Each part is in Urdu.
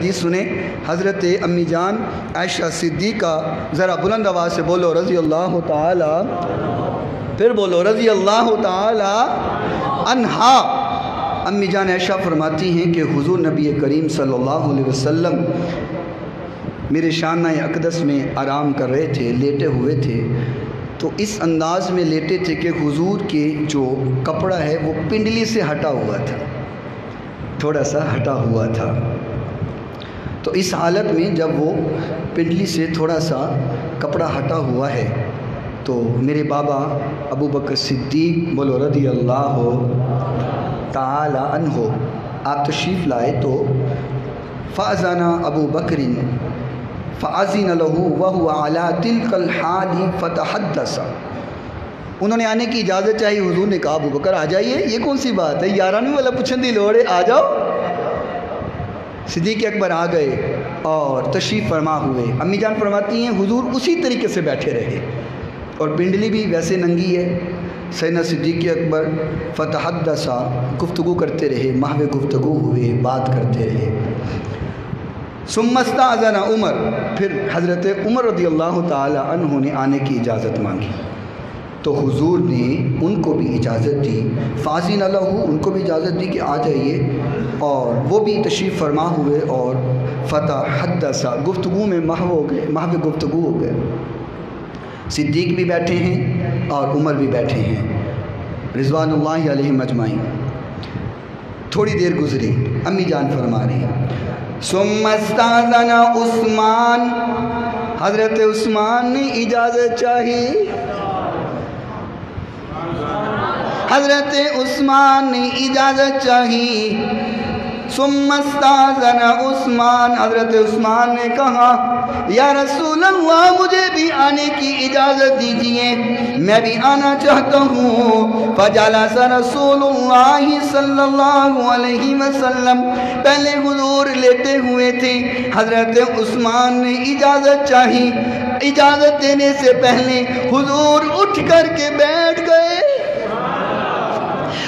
حدیث سنیں. حضرت امی جان عائشہ صدیقہ، ذرا بلند آواز سے بولو رضی اللہ تعالی، پھر بولو رضی اللہ تعالی عنہا. امی جان عائشہ فرماتی ہیں کہ حضور نبی کریم صلی اللہ علیہ وسلم میرے شانہ اقدس میں آرام کر رہے تھے، لیٹے ہوئے تھے. تو اس انداز میں لیٹے تھے کہ حضور کے جو کپڑا ہے وہ پنڈلی سے ہٹا ہوا تھا، تھوڑا سا ہٹا ہوا تھا. تو اس حالت میں جب وہ پنڈلی سے تھوڑا سا کپڑا ہٹا ہوا ہے تو میرے بابا ابو بکر صدیق، بولو رضی اللہ تعالی عنہ، آپ تشریف لائے. تو فَأَذَنَ ابو بکر فَأَذِنَ لَهُ وَهُوَ عَلَى تِلْكَ الْحَالِ فَتَحَدَّثَ. انہوں نے آنے کی اجازت چاہی. حضور نے کہا ابو بکر آ جائیے. یہ کون سی بات ہے، یارانویں والا پوچھن دی لوڑ ہے، آ جاؤ. صدیق اکبر آ گئے اور تشریف فرما ہوئے. امی جان فرماتی ہیں حضور اسی طریقے سے بیٹھے رہے اور پنڈلی بھی ویسے ننگی ہے. سیدنا صدیق اکبر فتحدث، گفتگو کرتے رہے، محو گفتگو ہوئے، بات کرتے رہے. ثم استأذن عمر، پھر حضرت عمر رضی اللہ تعالی عنہ نے آنے کی اجازت مانگی تو حضور نے ان کو بھی اجازت دی. فاذن لہ، ان کو بھی اجازت دی کہ آ جائیے، اور وہ بھی تشریف فرما ہوئے اور فتحدث، گفتگو میں محو ہو گئے، محو گفتگو ہو گئے. صدیق بھی بیٹھے ہیں اور عمر بھی بیٹھے ہیں رضوان اللہ علیہم اجمعین. تھوڑی دیر گزری، امی جان فرما رہی ہیں ثم استاذن عثمان، حضرت عثمان نے اجازت چاہی. حضرت عثمان نے اجازت چاہی. ثم استاذن عثمان، حضرت عثمان نے کہا یا رسول اللہ مجھے بھی آنے کی اجازت دیجئے، میں بھی آنا چاہتا ہوں. فجلس رسول اللہ صلی اللہ علیہ وسلم، پہلے حضور لیٹے ہوئے تھے، حضرت عثمان نے اجازت چاہی. اجازت دینے سے پہلے حضور اٹھ کر کے بیٹھ گئے.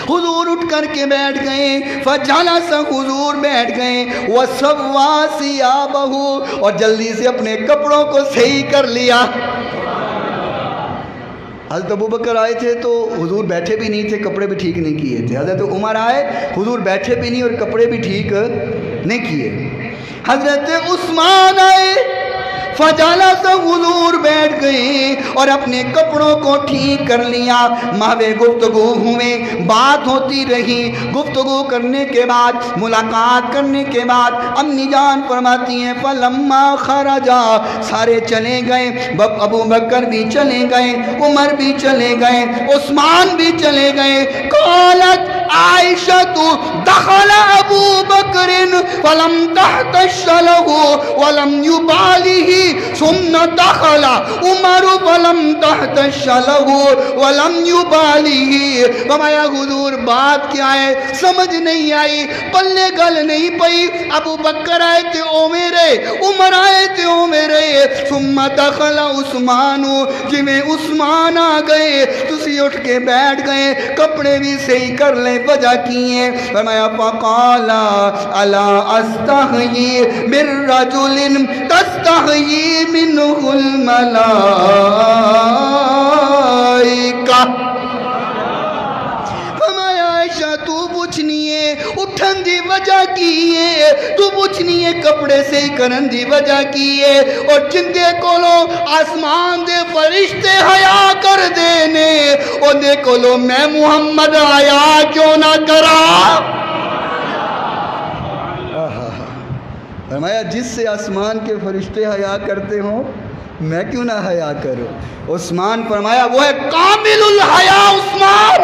حضور اٹھ کر کے بیٹھ گئے. فجلس، حضور بیٹھ گئے. وَسَوَّى ثِيَابَهُ، اور جلدی سے اپنے کپڑوں کو صحیح کر لیا. حضرت ابو بکر آئے تھے تو حضور بیٹھے بھی نہیں تھے، کپڑے بھی ٹھیک نہیں کیے تھے. حضرت عمر آئے، حضور بیٹھے بھی نہیں اور کپڑے بھی ٹھیک نہیں کیے. حضرت عثمان آئے، فجلس، حضور بیٹھ گئے اور اپنے کپڑوں کو ٹھیک کر لیا. محو گفتگو ہوئے، بات ہوتی رہی. گفتگو کرنے کے بعد، ملاقات کرنے کے بعد امی جان فرماتی ہیں فلما خرجا، سارے چلے گئے. ابو بکر بھی چلے گئے، عمر بھی چلے گئے، عثمان بھی چلے گئے. قالت عائشہ دخل ابو بکر فلم تحتش له ولم يباله، ثم دخل عمر فلم تحتش له ولم يباله. فرمایا حضور بات کیا ہے سمجھ نہیں آئی، پلے گل نہیں پئی. ابو بکر آئے تھے او میرے، عمر آئے تھے او میرے. ثم دخل عثمان، جی میں عثمان آ گئے، تسی اٹھ کے بیٹھ گئے، کپڑے بھی صحیح کر لیں، وجہ کیے. فرمایا فقال الا استحیی من رجل تستحیی منہ الملائکہ. فرمایا عائشہ تو پوچھنی ہے اٹھن دی وجہ کی ہے، تو پوچھنی ہے کپڑے صحیح کرن دی وجہ کی ہے، اور جندے کولو آسمان دے فرشتے حیا کر دینے، او دے کولو میں محمد حیا کیوں نہ کرا. فرمایا جس سے آسمان کے فرشتے حیا کرتے ہوں میں کیوں نہ حیا کروں. عثمان فرمایا وہ ہے کامل الحیا عثمان.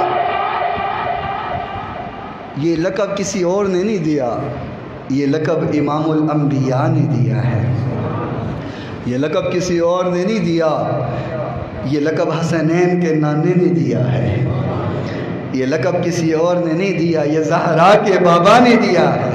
یہ لقب کسی اور نے نہیں دیا، یہ لقب امام الانبیاء نے دیا ہے. یہ لقب کسی اور نے نہیں دیا، یہ لقب حسنین کے نانے نے دیا ہے. یہ لقب کسی اور نے نہیں دیا، یہ زہرا کے بابا نے دیا ہے.